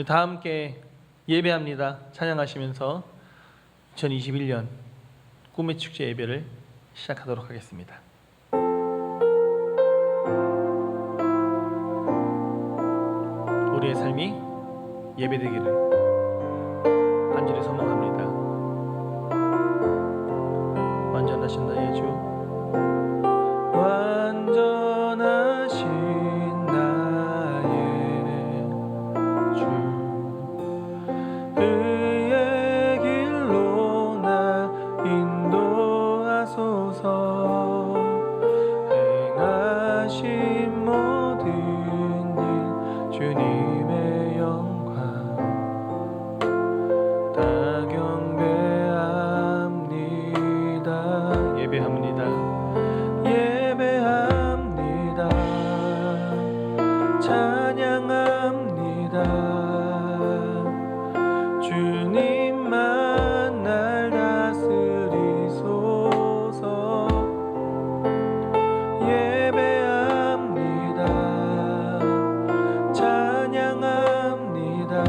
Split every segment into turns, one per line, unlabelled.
다 함께 예배합니다. 찬양하시면서 2021년 꿈의 축제 예배를 시작하도록 하겠습니다. 우리의 삶이 예배되기를 간절히 소망합니다. 완전하신 나의 주, 완전하신 나의 주, 그의 길로 나 인도하소서. 행하신 모든 일 주님의 영광 다 경배합니다. 예배합니다. 예배합니다. 찬양합니다. 주님만 날 다스리소서. 예배합니다. 찬양합니다.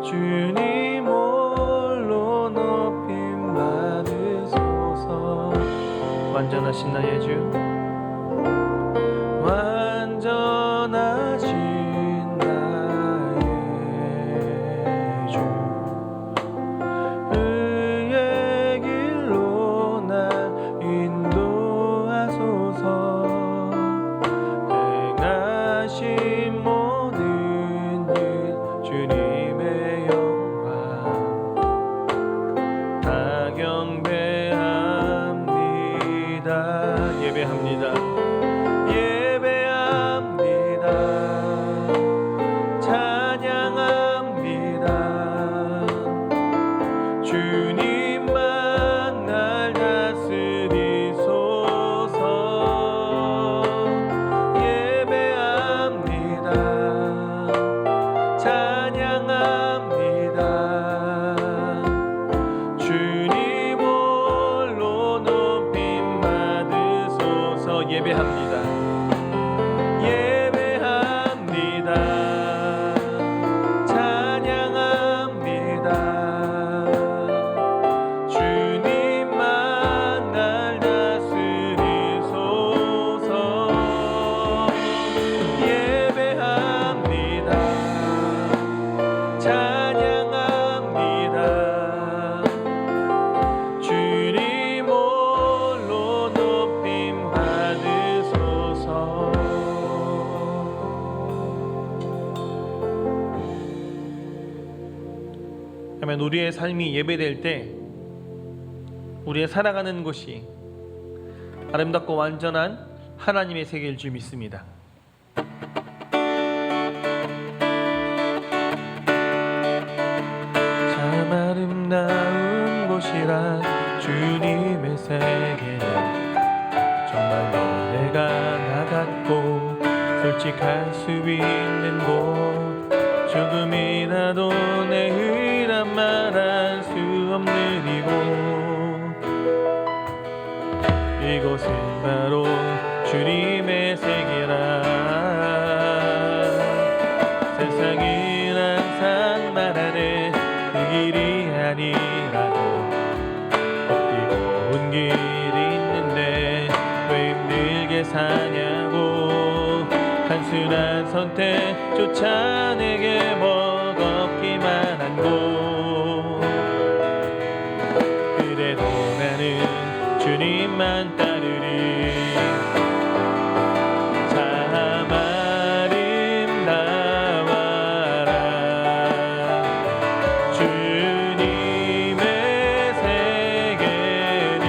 주님 홀로 높임 받으소서. 완전하신 나의 주, 완전하신 나의 주, 그의 길로 날 인도하소서. 행하신 모든 일 주님의 영광 다 경배합니다. 예배합니다. 예배합니다. 찬양합니다. 주님만 날 다스리소서. 예배합니다. 찬양합니다. 주님 홀로 높임 받으소서. 예배합니다. 예배합니다. 찬양합니다. 주님만 날 다스리소서. 예배합니다. 찬양합니다. 주님 홀로 높임 받으소서. 아멘. 우리의 삶이 예배될 때 우리의 살아가는 곳이 아름답고 완전한 하나님의 세계일 줄 믿습니다. 참 아름다운 곳이라 주님의 세계는 정말로 내가 나갔고 솔직할 수 있는 곳, 조금이라도 내 의란 말할 수 없는 이곳, 이곳은 바로 주님의 세계라. 세상은 항상 말하는 그 길이 아니라고, 꺾이고 온 길이 있는데 왜 힘들게 사냐고. 단순한 선택조차 내게 버겁기만 한 곳, 그래도 나는 주님만 따르리. 참 아름다워라 주님의 세계는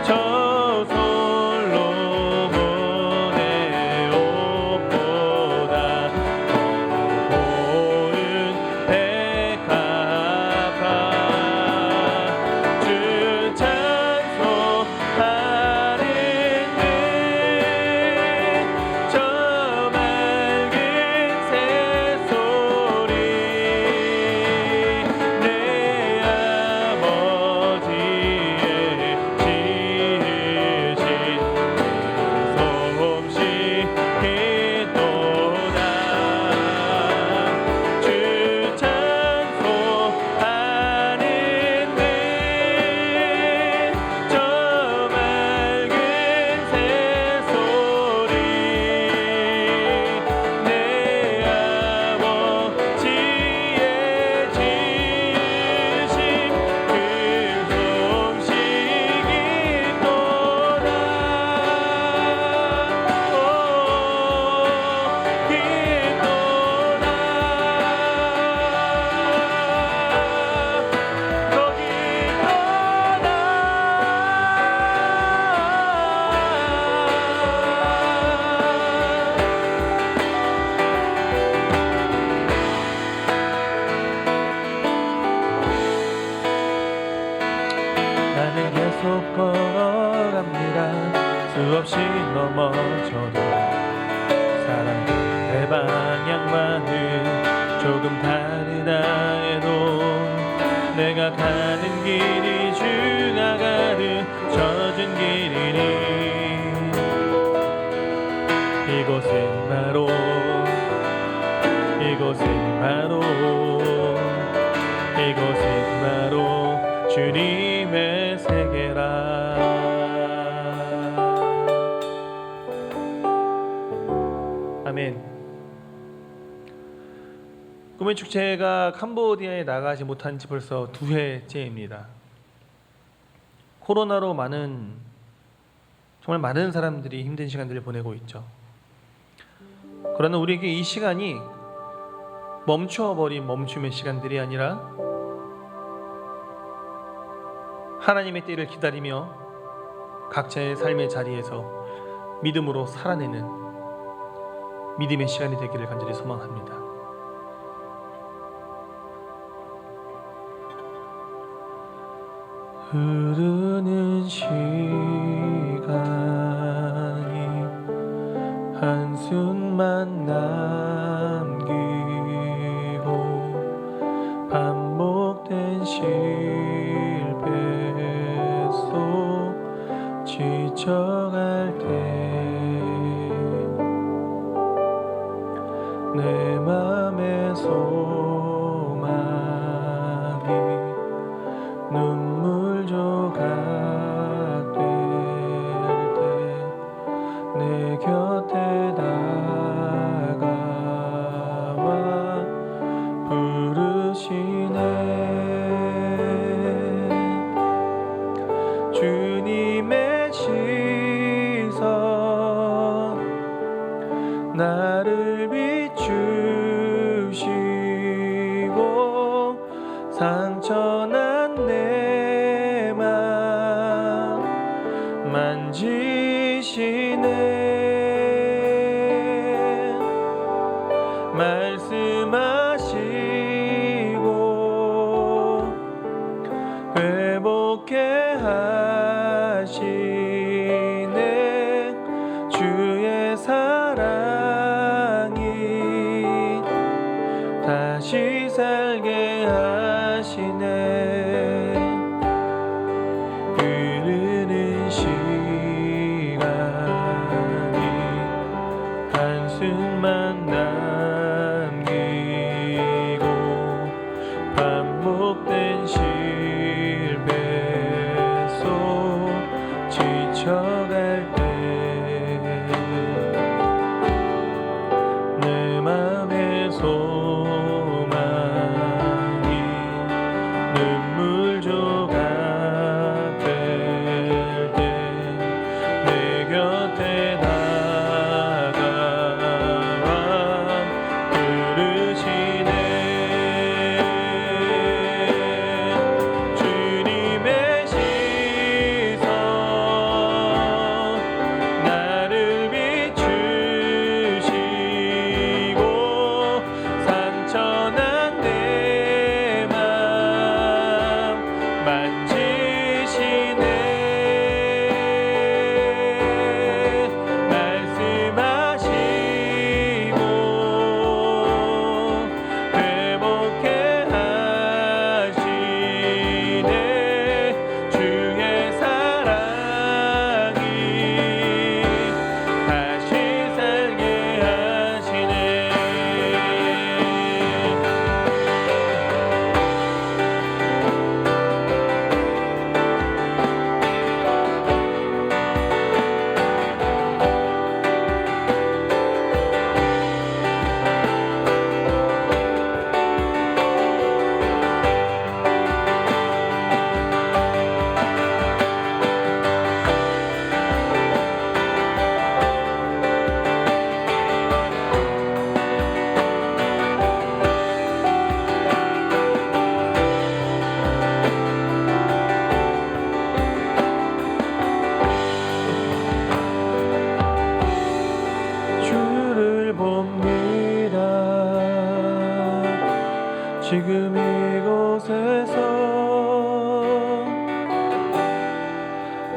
저 솔로몬의 옷보다 더 고운 조금 다르다 해도 내가 가는 길이 주가 가는 젖은 길이니 이곳은 바로 주님의 세계라. 아멘. 꿈의 축제가 캄보디아에 나가지 못한 지 벌써 2회째입니다. 코로나로 정말 많은 사람들이 힘든 시간들을 보내고 있죠. 그러나 우리에게 이 시간이 멈춰버린 멈춤의 시간들이 아니라 하나님의 때를 기다리며 각자의 삶의 자리에서 믿음으로 살아내는 믿음의 시간이 되기를 간절히 소망합니다. 흐르는 시간이 한숨만 남기고 반복된 실패 속 지쳐갈 때 내 맘의 소망이 눈물 조각 될 때 내 곁에 다가와 부르시네. 주님의 시선 나를 비추시고 상처난 내 맘 만지시네. 말씀하시고 회복해 하시네. 주의 사랑이 다시 살게 하시네. 흐르는 시간이 한숨만 남기고 반복된 실패 속 지쳐갈 때 내 맘의 소망이 눈물 조각 될 때 내 곁에 다가와 부르시네. 주님의 시선 나를 비추시고 상처난 내 맘 만지시네. 말씀하시고 회복해 하시네. 주의 사랑이 다시 살게 하시네. 주를 봅니다. 지금 이곳에서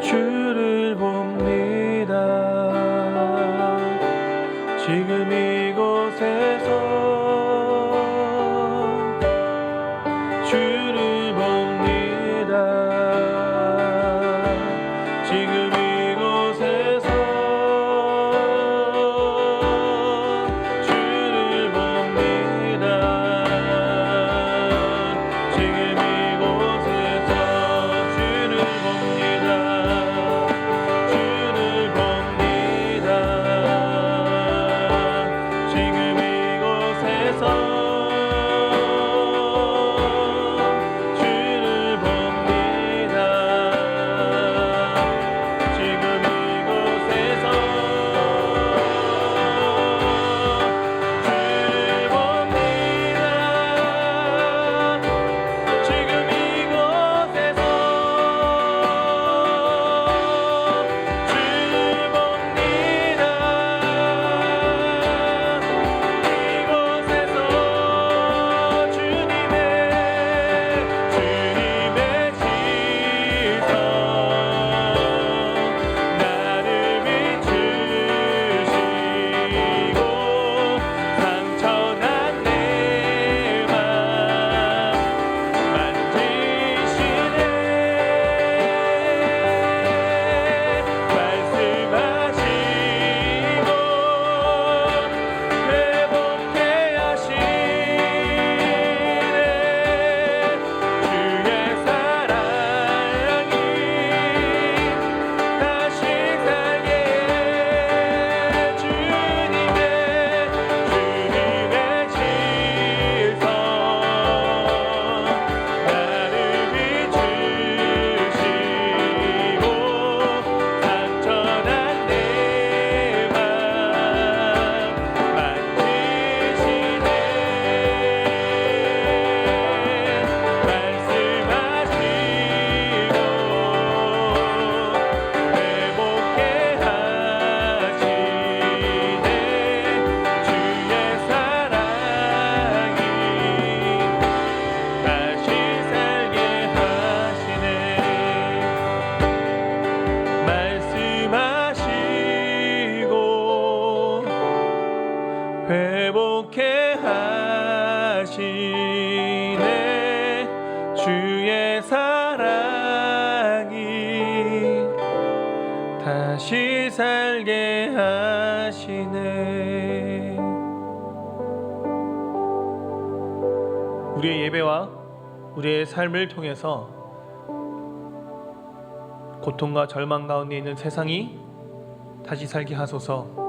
주를 봅니다. 지금 이곳에서 회복해 하시네. 주의 사랑이 다시 살게 하시네. 우리의 예배와 우리의 삶을 통해서 고통과 절망 가운데 있는 세상이 다시 살게 하소서.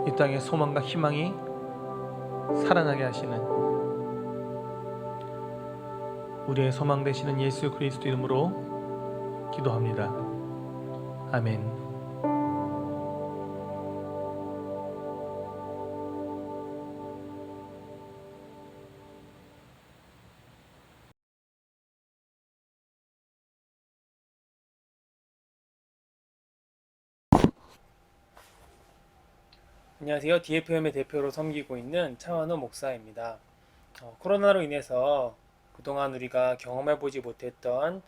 이 땅에 소망과 희망이 살아나게 하시는 우리의 소망 되시는 예수 그리스도 이름으로 기도합니다. 아멘.
안녕하세요. DFM의 대표로 섬기고 있는 차원호 목사입니다. 코로나로 인해서 그동안 우리가 경험해보지 못했던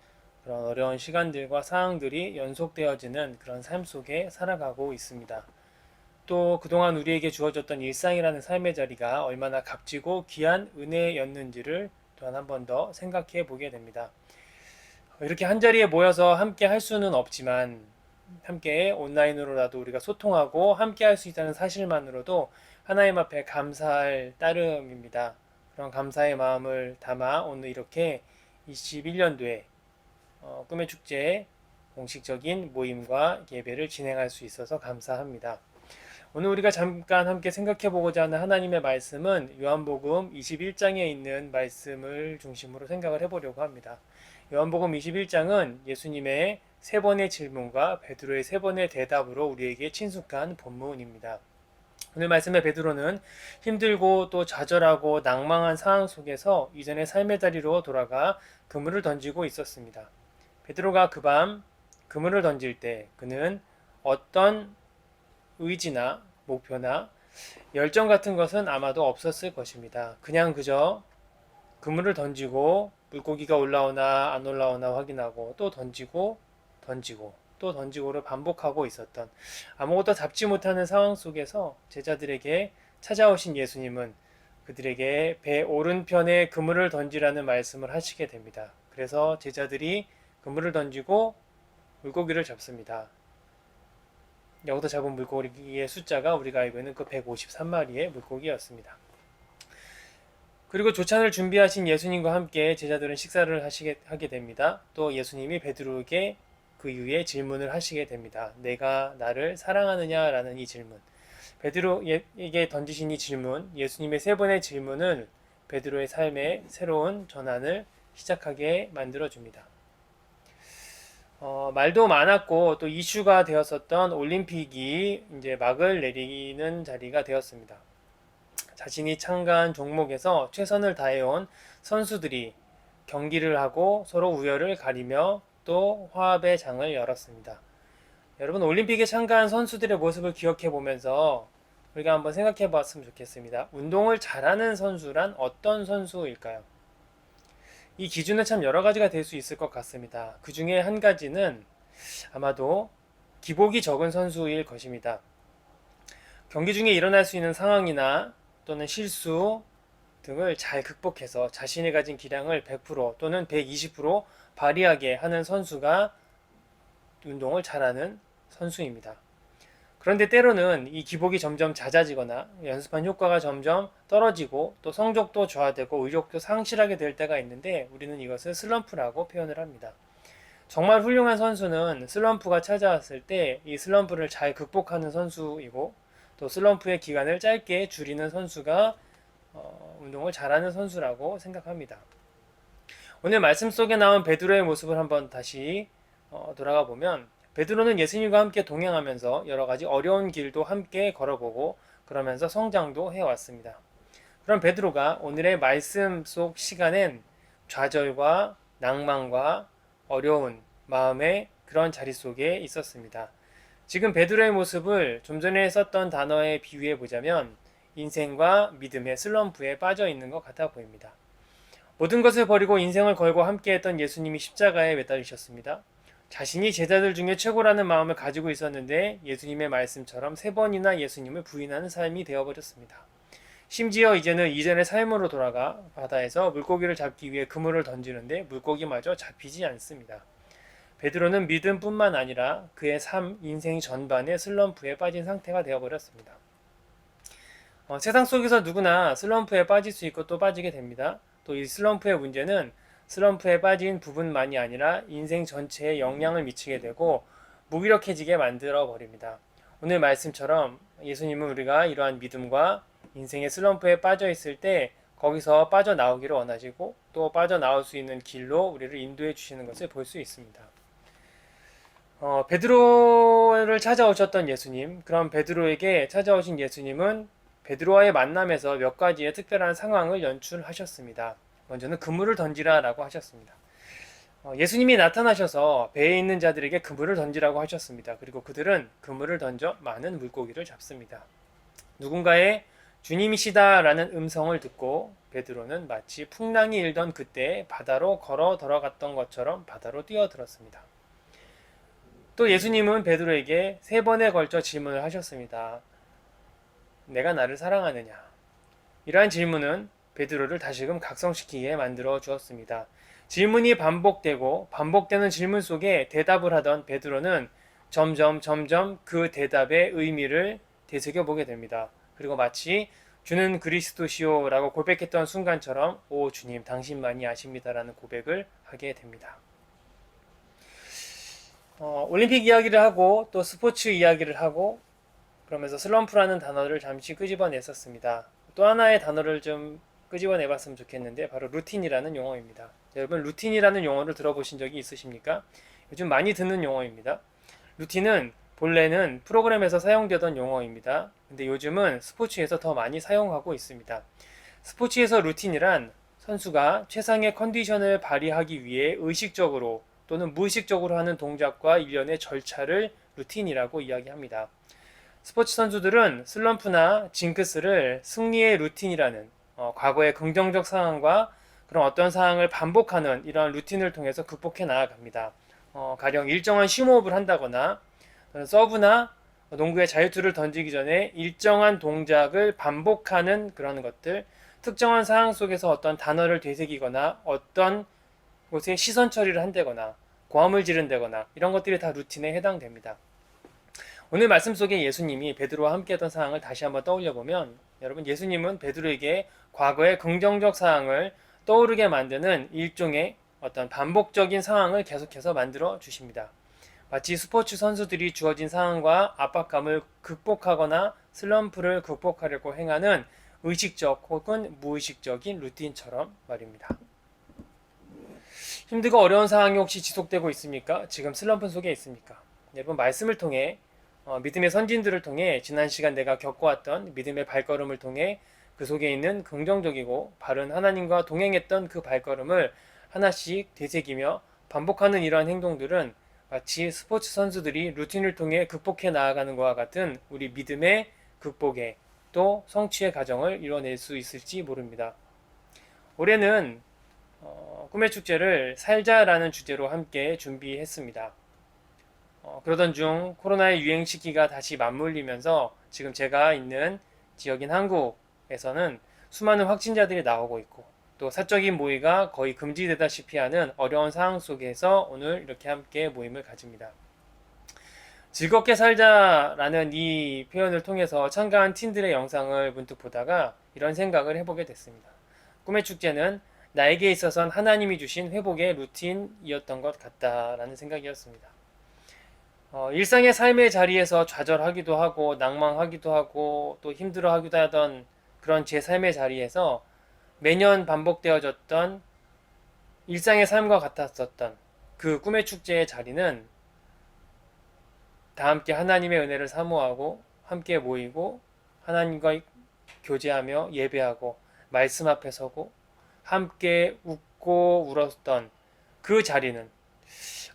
그런 어려운 시간들과 상황들이 연속되어지는 그런 삶 속에 살아가고 있습니다. 또 그동안 우리에게 주어졌던 일상이라는 삶의 자리가 얼마나 값지고 귀한 은혜였는지를 또한 한 번 더 생각해 보게 됩니다. 이렇게 한자리에 모여서 함께 할 수는 없지만 함께 온라인으로라도 우리가 소통하고 함께 할 수 있다는 사실만으로도 하나님 앞에 감사할 따름입니다. 그런 감사의 마음을 담아 오늘 이렇게 21년도에 꿈의 축제 공식적인 모임과 예배를 진행할 수 있어서 감사합니다. 오늘 우리가 잠깐 함께 생각해 보고자 하는 하나님의 말씀은 요한복음 21장에 있는 말씀을 중심으로 생각을 해보려고 합니다. 요한복음 21장은 예수님의 세 번의 질문과 베드로의 세 번의 대답으로 우리에게 친숙한 본문입니다. 오늘 말씀의 베드로는 힘들고 또 좌절하고 낭망한 상황 속에서 이전의 삶의 자리로 돌아가 그물을 던지고 있었습니다. 베드로가 그 밤 그물을 던질 때 그는 어떤 의지나 목표나 열정 같은 것은 아마도 없었을 것입니다. 그냥 그저 그물을 던지고 물고기가 올라오나 안 올라오나 확인하고 또 던지고 또 던지고를 반복하고 있었던 아무것도 잡지 못하는 상황 속에서 제자들에게 찾아오신 예수님은 그들에게 배 오른편에 그물을 던지라는 말씀을 하시게 됩니다. 그래서 제자들이 그물을 던지고 물고기를 잡습니다. 여기서 잡은 물고기의 숫자가 우리가 알고 있는 그 153마리의 물고기였습니다. 그리고 조찬을 준비하신 예수님과 함께 제자들은 식사를 하게 됩니다. 또 예수님이 베드로에게 그 이후에 질문을 하시게 됩니다. 내가 나를 사랑하느냐라는 이 질문. 베드로에게 던지신 이 질문, 예수님의 세 번의 질문은 베드로의 삶의 새로운 전환을 시작하게 만들어줍니다. 말도 많았고 또 이슈가 되었었던 올림픽이 이제 막을 내리는 자리가 되었습니다. 자신이 참가한 종목에서 최선을 다해온 선수들이 경기를 하고 서로 우열을 가리며 또 화합의 장을 열었습니다. 여러분, 올림픽에 참가한 선수들의 모습을 기억해 보면서 우리가 한번 생각해 봤으면 좋겠습니다. 운동을 잘하는 선수란 어떤 선수일까요? 이 기준은 참 여러 가지가 될 수 있을 것 같습니다. 그 중에 한 가지는 아마도 기복이 적은 선수일 것입니다. 경기 중에 일어날 수 있는 상황이나 또는 실수 등을 잘 극복해서 자신이 가진 기량을 100% 또는 120% 발휘하게 하는 선수가 운동을 잘하는 선수입니다. 그런데 때로는 이 기복이 점점 잦아지거나 연습한 효과가 점점 떨어지고 또 성적도 저하되고 의욕도 상실하게 될 때가 있는데 우리는 이것을 슬럼프라고 표현을 합니다. 정말 훌륭한 선수는 슬럼프가 찾아왔을 때 이 슬럼프를 잘 극복하는 선수이고 또 슬럼프의 기간을 짧게 줄이는 선수가 운동을 잘하는 선수라고 생각합니다. 오늘 말씀 속에 나온 베드로의 모습을 한번 다시 돌아가 보면 베드로는 예수님과 함께 동행하면서 여러 가지 어려운 길도 함께 걸어보고 그러면서 성장도 해왔습니다. 그럼 베드로가 오늘의 말씀 속 시간엔 좌절과 낭만과 어려운 마음의 그런 자리 속에 있었습니다. 지금 베드로의 모습을 좀 전에 썼던 단어에 비유해 보자면 인생과 믿음의 슬럼프에 빠져 있는 것 같아 보입니다. 모든 것을 버리고 인생을 걸고 함께했던 예수님이 십자가에 매달리셨습니다. 자신이 제자들 중에 최고라는 마음을 가지고 있었는데 예수님의 말씀처럼 3번이나 예수님을 부인하는 삶이 되어버렸습니다. 심지어 이제는 이전의 삶으로 돌아가 바다에서 물고기를 잡기 위해 그물을 던지는데 물고기마저 잡히지 않습니다. 베드로는 믿음뿐만 아니라 그의 삶, 인생 전반에 슬럼프에 빠진 상태가 되어버렸습니다. 세상 속에서 누구나 슬럼프에 빠질 수 있고 또 빠지게 됩니다. 또 이 슬럼프의 문제는 슬럼프에 빠진 부분만이 아니라 인생 전체에 영향을 미치게 되고 무기력해지게 만들어 버립니다. 오늘 말씀처럼 예수님은 우리가 이러한 믿음과 인생의 슬럼프에 빠져 있을 때 거기서 빠져나오기를 원하시고 또 빠져나올 수 있는 길로 우리를 인도해 주시는 것을 볼 수 있습니다. 베드로를 찾아오셨던 예수님, 그럼 베드로에게 찾아오신 예수님은 베드로와의 만남에서 몇 가지의 특별한 상황을 연출하셨습니다. 먼저는 그물을 던지라 라고 하셨습니다. 예수님이 나타나셔서 배에 있는 자들에게 그물을 던지라고 하셨습니다. 그리고 그들은 그물을 던져 많은 물고기를 잡습니다. 누군가의 주님이시다 라는 음성을 듣고 베드로는 마치 풍랑이 일던 그때 바다로 걸어 들어갔던 것처럼 바다로 뛰어들었습니다. 또 예수님은 베드로에게 3번에 걸쳐 질문을 하셨습니다. 내가 나를 사랑하느냐? 이러한 질문은 베드로를 다시금 각성시키게 만들어 주었습니다. 질문이 반복되고 반복되는 질문 속에 대답을 하던 베드로는 점점 그 대답의 의미를 되새겨보게 됩니다. 그리고 마치 주는 그리스도시오라고 고백했던 순간처럼 오 주님 당신만이 아십니다라는 고백을 하게 됩니다. 올림픽 이야기를 하고 또 스포츠 이야기를 하고 그러면서 슬럼프라는 단어를 잠시 끄집어냈었습니다. 또 하나의 단어를 좀 끄집어내봤으면 좋겠는데 바로 루틴이라는 용어입니다. 여러분 루틴이라는 용어를 들어보신 적이 있으십니까? 요즘 많이 듣는 용어입니다. 루틴은 본래는 프로그램에서 사용되던 용어입니다. 근데 요즘은 스포츠에서 더 많이 사용하고 있습니다. 스포츠에서 루틴이란 선수가 최상의 컨디션을 발휘하기 위해 의식적으로 또는 무의식적으로 하는 동작과 일련의 절차를 루틴이라고 이야기합니다. 스포츠 선수들은 슬럼프나 징크스를 승리의 루틴이라는 과거의 긍정적 상황과 그런 어떤 상황을 반복하는 이러한 루틴을 통해서 극복해 나아갑니다. 가령 일정한 심호흡을 한다거나 서브나 농구의 자유투를 던지기 전에 일정한 동작을 반복하는 그런 것들, 특정한 상황 속에서 어떤 단어를 되새기거나 어떤 곳에 시선 처리를 한다거나 고함을 지른다거나 이런 것들이 다 루틴에 해당됩니다. 오늘 말씀 속에 예수님이 베드로와 함께했던 상황을 다시 한번 떠올려 보면 여러분 예수님은 베드로에게 과거의 긍정적 상황을 떠오르게 만드는 일종의 어떤 반복적인 상황을 계속해서 만들어 주십니다. 마치 스포츠 선수들이 주어진 상황과 압박감을 극복하거나 슬럼프를 극복하려고 행하는 의식적 혹은 무의식적인 루틴처럼 말입니다. 힘들고 어려운 상황이 혹시 지속되고 있습니까? 지금 슬럼프 속에 있습니까? 여러분 말씀을 통해 믿음의 선진들을 통해 지난 시간 내가 겪어왔던 믿음의 발걸음을 통해 그 속에 있는 긍정적이고 바른 하나님과 동행했던 그 발걸음을 하나씩 되새기며 반복하는 이러한 행동들은 마치 스포츠 선수들이 루틴을 통해 극복해 나아가는 것과 같은 우리 믿음의 극복에 또 성취의 과정을 이뤄낼 수 있을지 모릅니다. 올해는 꿈의 축제를 살자라는 주제로 함께 준비했습니다. 그러던 중 코로나의 유행 시기가 다시 맞물리면서 지금 제가 있는 지역인 한국에서는 수많은 확진자들이 나오고 있고 또 사적인 모의가 거의 금지되다시피 하는 어려운 상황 속에서 오늘 이렇게 함께 모임을 가집니다. 즐겁게 살자라는 이 표현을 통해서 참가한 팀들의 영상을 문득 보다가 이런 생각을 해보게 됐습니다. 꿈의 축제는 나에게 있어선 하나님이 주신 회복의 루틴이었던 것 같다라는 생각이었습니다. 일상의 삶의 자리에서 좌절하기도 하고 낭망하기도 하고 또 힘들어하기도 하던 그런 제 삶의 자리에서 매년 반복되어졌던 일상의 삶과 같았었던 그 꿈의 축제의 자리는 다 함께 하나님의 은혜를 사모하고 함께 모이고 하나님과 교제하며 예배하고 말씀 앞에 서고 함께 웃고 울었던 그 자리는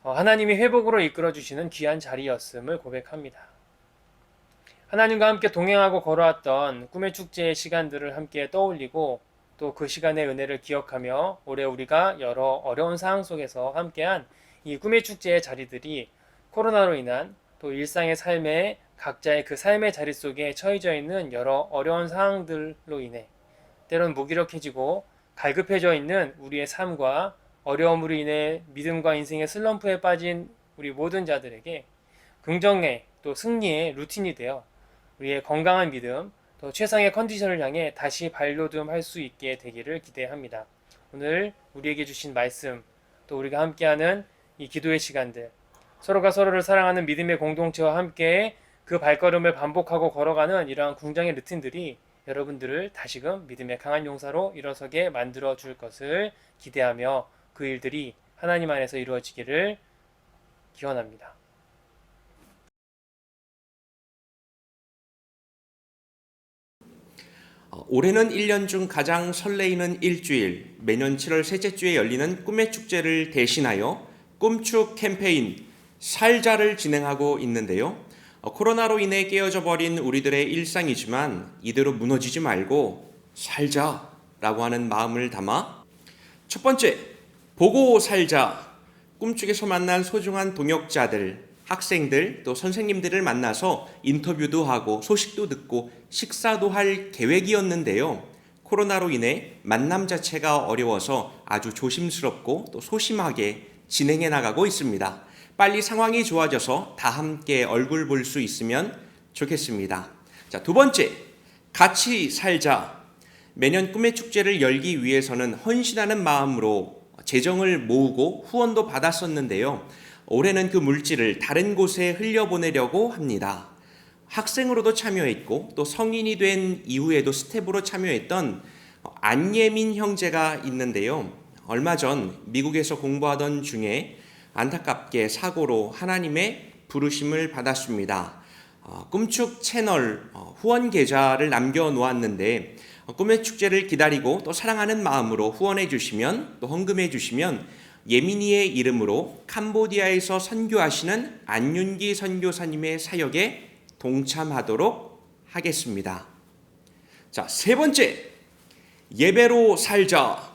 하나님이 회복으로 이끌어 주시는 귀한 자리였음을 고백합니다. 하나님과 함께 동행하고 걸어왔던 꿈의 축제의 시간들을 함께 떠올리고 또 그 시간의 은혜를 기억하며 올해 우리가 여러 어려운 상황 속에서 함께한 이 꿈의 축제의 자리들이 코로나로 인한 또 일상의 삶에 각자의 그 삶의 자리 속에 처해져 있는 여러 어려운 상황들로 인해 때론 무기력해지고 갈급해져 있는 우리의 삶과 어려움으로 인해 믿음과 인생의 슬럼프에 빠진 우리 모든 자들에게 긍정의 또 승리의 루틴이 되어 우리의 건강한 믿음 또 최상의 컨디션을 향해 다시 발돋움할 수 있게 되기를 기대합니다. 오늘 우리에게 주신 말씀 또 우리가 함께하는 이 기도의 시간들 서로가 서로를 사랑하는 믿음의 공동체와 함께 그 발걸음을 반복하고 걸어가는 이러한 궁정의 루틴들이 여러분들을 다시금 믿음의 강한 용사로 일어서게 만들어 줄 것을 기대하며 그 일들이 하나님 안에서 이루어지기를 기원합니다.
올해는 1년 중 가장 설레이는 일주일, 매년 7월 셋째 주에 열리는 꿈의 축제를 대신하여 꿈축 캠페인 살자를 진행하고 있는데요. 코로나로 인해 깨어져 버린 우리들의 일상이지만 이대로 무너지지 말고 살자라고 하는 마음을 담아 첫 번째, 보고 살자. 꿈축에서 만난 소중한 동역자들, 학생들 또 선생님들을 만나서 인터뷰도 하고 소식도 듣고 식사도 할 계획이었는데요. 코로나로 인해 만남 자체가 어려워서 아주 조심스럽고 또 소심하게 진행해 나가고 있습니다. 빨리 상황이 좋아져서 다 함께 얼굴 볼 수 있으면 좋겠습니다. 자, 두 번째, 같이 살자. 매년 꿈의 축제를 열기 위해서는 헌신하는 마음으로 재정을 모으고 후원도 받았었는데요. 올해는 그 물질을 다른 곳에 흘려보내려고 합니다. 학생으로도 참여했고 또 성인이 된 이후에도 스텝으로 참여했던 안예민 형제가 있는데요. 얼마 전 미국에서 공부하던 중에 안타깝게 사고로 하나님의 부르심을 받았습니다. 꿈축 채널 후원 계좌를 남겨놓았는데 꿈의 축제를 기다리고 또 사랑하는 마음으로 후원해 주시면 또 헌금해 주시면 예민이의 이름으로 캄보디아에서 선교하시는 안윤기 선교사님의 사역에 동참하도록 하겠습니다. 자, 세 번째, 예배로 살자.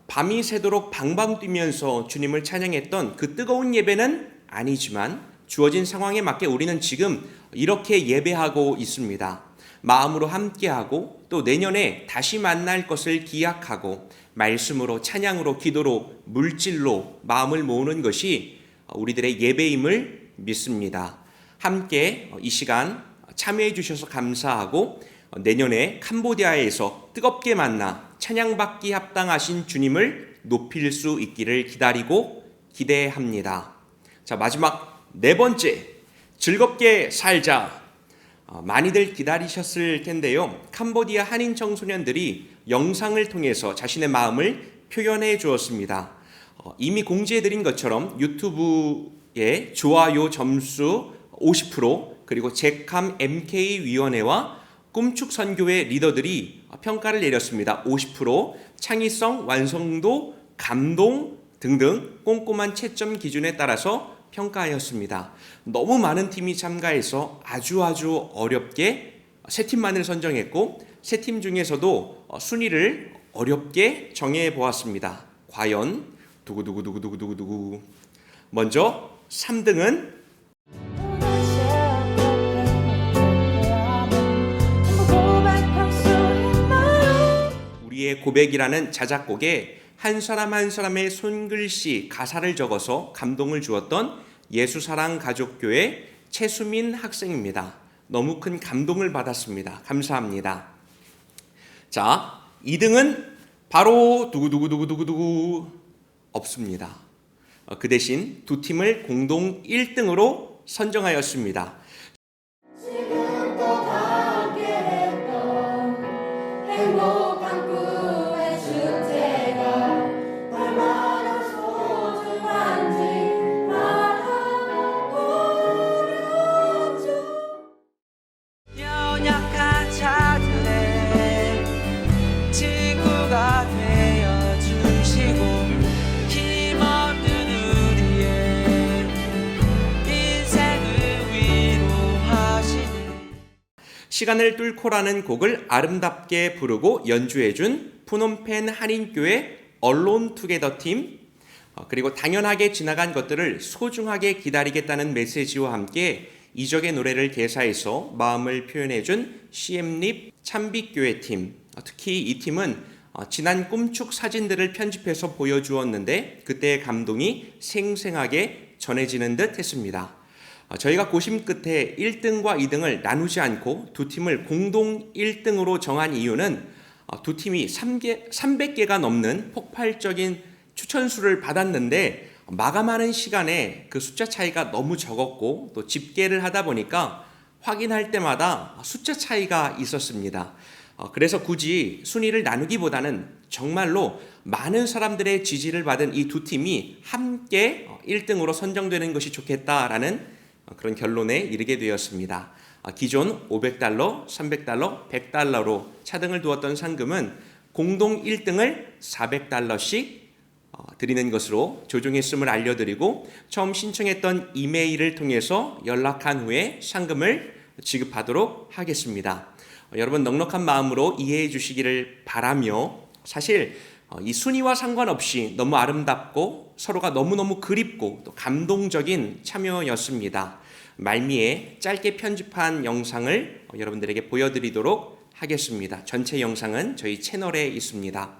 밤이 새도록 방방 뛰면서 주님을 찬양했던 그 뜨거운 예배는 아니지만 주어진 상황에 맞게 우리는 지금 이렇게 예배하고 있습니다. 마음으로 함께하고 또 내년에 다시 만날 것을 기약하고 말씀으로 찬양으로 기도로 물질로 마음을 모으는 것이 우리들의 예배임을 믿습니다. 함께 이 시간 참여해 주셔서 감사하고 내년에 캄보디아에서 뜨겁게 만나 찬양받기 합당하신 주님을 높일 수 있기를 기다리고 기대합니다. 자, 마지막 네 번째, 즐겁게 살자. 많이들 기다리셨을 텐데요. 캄보디아 한인 청소년들이 영상을 통해서 자신의 마음을 표현해 주었습니다. 이미 공지해드린 것처럼 유튜브에 좋아요 점수 50% 그리고 제캄 MK위원회와 꿈축 선교회 리더들이 평가를 내렸습니다. 50% 창의성, 완성도, 감동 등등 꼼꼼한 채점 기준에 따라서 평가하였습니다. 너무 많은 팀이 참가해서 아주 어렵게 세 팀만을 선정했고 세 팀 중에서도 순위를 어렵게 정해 보았습니다. 과연 두구두구두구두구두구 먼저 3등은 우리의 고백이라는 자작곡에 한 사람 한 사람의 손글씨 가사를 적어서 감동을 주었던 예수사랑가족교회 최수민 학생입니다. 너무 큰 감동을 받았습니다. 감사합니다. 자, 2등은 바로 두구두구두구두구두구 없습니다. 그 대신 두 팀을 공동 1등으로 선정하였습니다.
지금껏 함께했던 행복한 꿈의 축제가 얼마나 소중한지 말하면 어렵죠.
연약한 자들의 친구가 되어 주시고 힘없는 우리의 인생을 위로하시니
시간을 뚫고라는 곡을 아름답게 부르고 연주해준 푸놈펜 한인교회 언론 투게더 팀 그리고 당연하게 지나간 것들을 소중하게 기다리겠다는 메시지와 함께 이적의 노래를 개사해서 마음을 표현해준 CM립 참빛교회 팀, 특히 이 팀은 지난 꿈축 사진들을 편집해서 보여주었는데 그때의 감동이 생생하게 전해지는 듯 했습니다. 저희가 고심 끝에 1등과 2등을 나누지 않고 두 팀을 공동 1등으로 정한 이유는 두 팀이 300개가 넘는 폭발적인 추천수를 받았는데 마감하는 시간에 그 숫자 차이가 너무 적었고 또 집계를 하다 보니까 확인할 때마다 숫자 차이가 있었습니다. 그래서 굳이 순위를 나누기보다는 정말로 많은 사람들의 지지를 받은 이 두 팀이 함께 1등으로 선정되는 것이 좋겠다라는 그런 결론에 이르게 되었습니다. 기존 $500, $300, $100로 차등을 두었던 상금은 공동 1등을 $400씩 드리는 것으로 조정했음을 알려드리고 처음 신청했던 이메일을 통해서 연락한 후에 상금을 지급하도록 하겠습니다. 여러분 넉넉한 마음으로 이해해 주시기를 바라며 사실 이 순위와 상관없이 너무 아름답고 서로가 너무너무 그립고 또 감동적인 참여였습니다. 말미에 짧게 편집한 영상을 여러분들에게 보여드리도록 하겠습니다. 전체 영상은 저희 채널에 있습니다.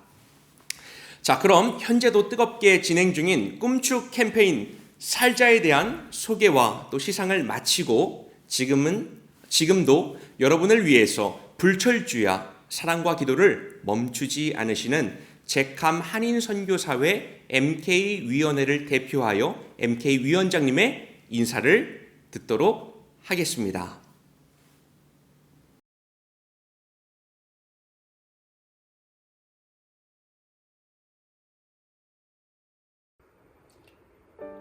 자, 그럼 현재도 뜨겁게 진행 중인 꿈축 캠페인 살자에 대한 소개와 또 시상을 마치고 지금도 여러분을 위해서 불철주야 사랑과 기도를 멈추지 않으시는 제캄 한인선교사회 MK위원회를 대표하여 MK위원장님의 인사를 듣도록 하겠습니다.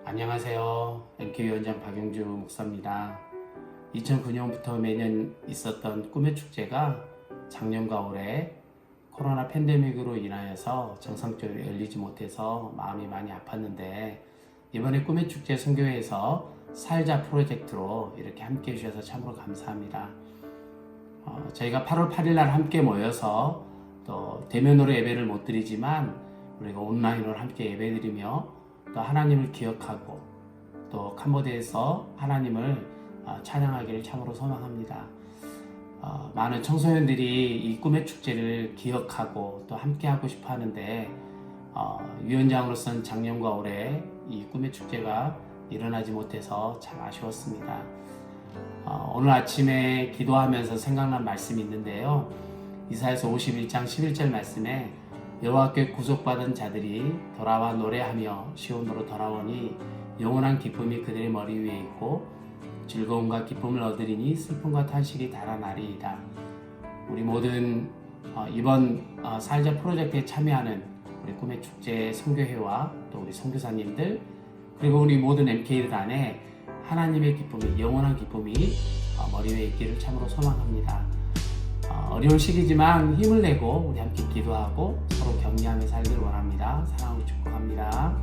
안녕하세요. MK위원장 박영주 목사입니다. 2009년부터 매년 있었던 꿈의 축제가 작년과 올해 코로나 팬데믹으로 인하여서 정상적으로 열리지 못해서 마음이 많이 아팠는데 이번에 꿈의 축제 선교회에서 살자 프로젝트로 이렇게 함께 해주셔서 참으로 감사합니다. 저희가 8월 8일 날 함께 모여서 또 대면으로 예배를 못 드리지만 우리가 온라인으로 함께 예배드리며 또 하나님을 기억하고 또 캄보디아에서 하나님을 찬양하기를 참으로 소망합니다. 많은 청소년들이 이 꿈의 축제를 기억하고 또 함께 하고 싶어 하는데 위원장으로서는 작년과 올해 이 꿈의 축제가 일어나지 못해서 참 아쉬웠습니다. 오늘 아침에 기도하면서 생각난 말씀이 있는데요. 이사야서 51장 11절 말씀에 여호와께 구속받은 자들이 돌아와 노래하며 시온으로 돌아오니 영원한 기쁨이 그들의 머리 위에 있고 즐거움과 기쁨을 얻으리니 슬픔과 탄식이 달아나리이다. 우리 모든 이번 살자 프로젝트에 참여하는 우리 꿈의 축제 선교회와 또 우리 선교사님들 그리고 우리 모든 MK들 안에 하나님의 기쁨이 영원한 기쁨이 머리 위에 있기를 참으로 소망합니다. 어려운 시기지만 힘을 내고 우리 함께 기도하고 서로 격려하며 살기를 원합니다. 사랑하고 축복합니다.